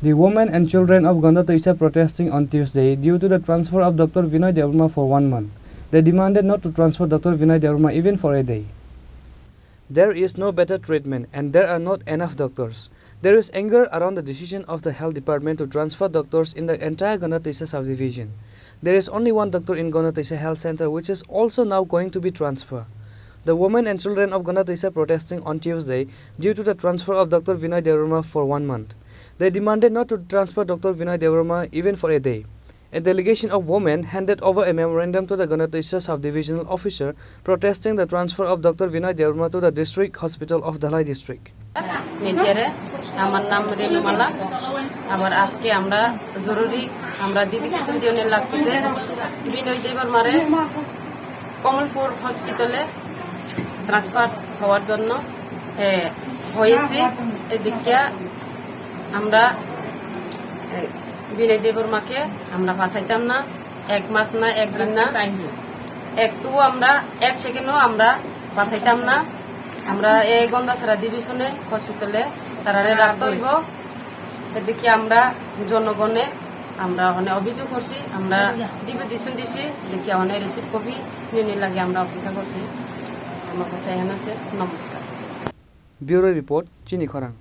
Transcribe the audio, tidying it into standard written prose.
The women and children of Gandatwisa protesting on Tuesday due to the transfer of Dr. Binoy Debbarma for 1 month. They demanded not to transfer Dr. Binoy Debbarma even for a day. There is no better treatment and there are not enough doctors. There is anger around the decision of the health department to transfer doctors in the entire Gandatwisa subdivision. There is only one doctor in Gandatwisa Health Center which is also now going to be transferred. The women and children of Gandatwisa protesting on Tuesday due to the transfer of Dr. Binoy Debbarma for 1 month. They demanded not to transfer Dr. Binoy Debbarma even for a day. A delegation of women handed over a memorandum to the Gandatwisa subdivisional officer protesting the transfer of Dr. Binoy Debbarma to the district hospital of Dhalai district. আমার নাম রেলুমালা আবার আজকে আমরা জরুরি আমরা দিদি কিশোর জন্য লাগছে যে বিনয় দেববর্মারে কমলপুর হসপিটালে ট্রান্সফার হওয়ার জন্য হয়েছে এদিকে আমরা বিনয় দেববর্মাকে আমরা পাঠাইতাম না 1 মাস না 1 দিন না একটু আমরা 1 সেকেন্ডও আমরা পাঠাইতাম না আমরা এই গন্দাছড়া ডিভিশনে হসপিটালে তারারে রাখতে হইব এদিকে আমরা জনগণে আমরা অনেক অভিযোগ করছি আমরা ডিভিশন দিছি এদিকে অনেক রিসিভ কপি নিয়ে লাগে আমরা অপেক্ষা করছি আমার কথা এখানে আছে নমস্কার ব্যুরো রিপোর্ট চিনি খরাং।